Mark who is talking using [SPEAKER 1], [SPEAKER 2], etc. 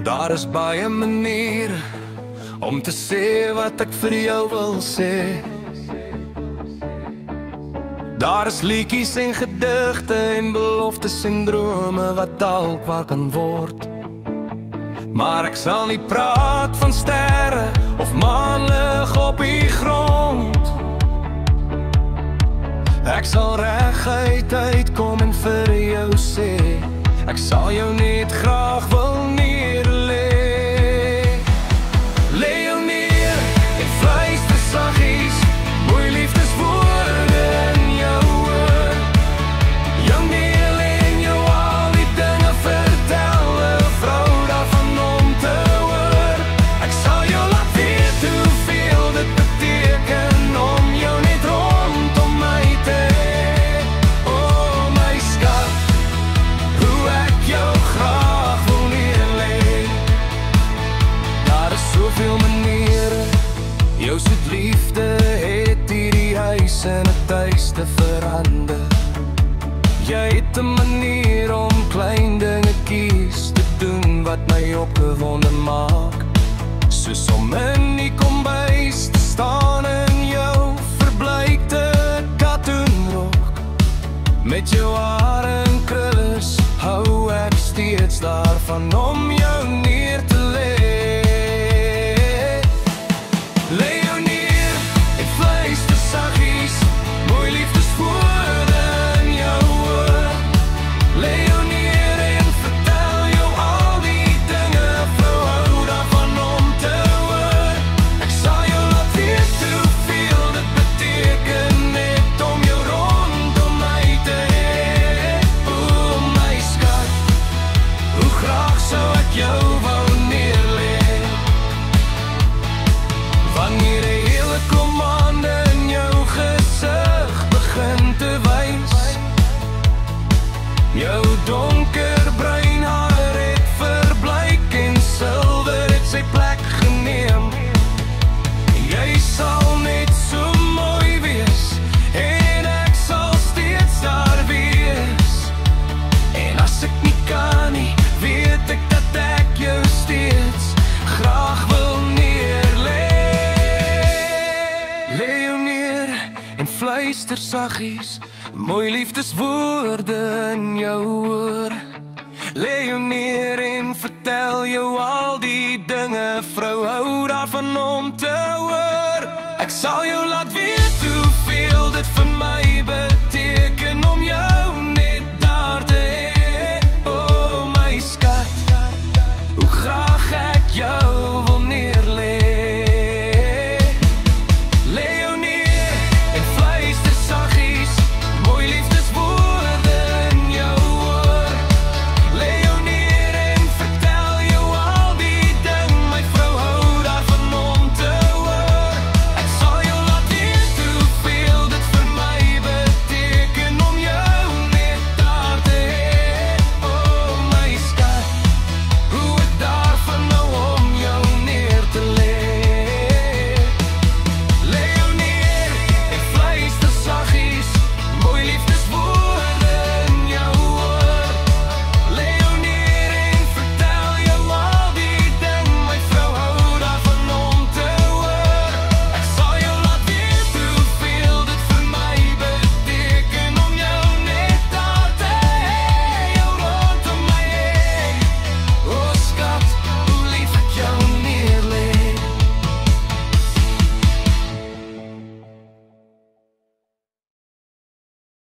[SPEAKER 1] Daar is baie maniere om te sê wat ek vir jou wil sê. Daar is liedjies en gedigte en beloftes en drome wat dalk waar kan word. Maar ek sal nie praat van sterre of maanlig op die grond. Ek sal reguit uitkom en vir jou sê, ek sal jou net graag wil neerlê. Lê jou neer en fluister saggies, mooi liefdeswoorde in jou oor. Jou neel en jou al die dinge vertel, 'n vrou daarvan om te hoor. Ek sal jou laat weet hoeveel dit beteken om jou net rondom my te hê. Oh my skat, hoe ek jou graag wil neerlê. Daar is soveel maniere, jou soet liefde het hierdie huis in 'n tuiste verander. Jy het 'n manier om klein dingetjies te doen wat my opgewonde maak. Soos om in die kombuis te staan in jou verbleikte katoenrok. Met jou hare en krullers hou ek steeds daarvan om jou neer te lê. Lê jou neer en fluister saggies, mooi liefdeswoorde in jou oor. Lê jou neer en vertel jou al die dinge, vrou hou daarvan om te hoor. Ek sal jou laat weet hoeveel dit beteken net om jou rondom my te hê. O my skat, hoe graag sou ek jou wou neerlê. Wanneer 'n hele komande in jou gesig begin te wys, jou donkerbruin haar het verbleik en silwer het sy plek geneem. Jy sal net so mooi wees en ek sal steeds daar wees. En as ek nie kan nie, weet ek dat ek jou steeds graag wil neerlê. Lê jou neer en fluister saggies, mooi liefdeswoorde in jou oor. Lê jou neer en vertel jou al die dinge, vrou hou daarvan om te hoor. Ek sal jou laat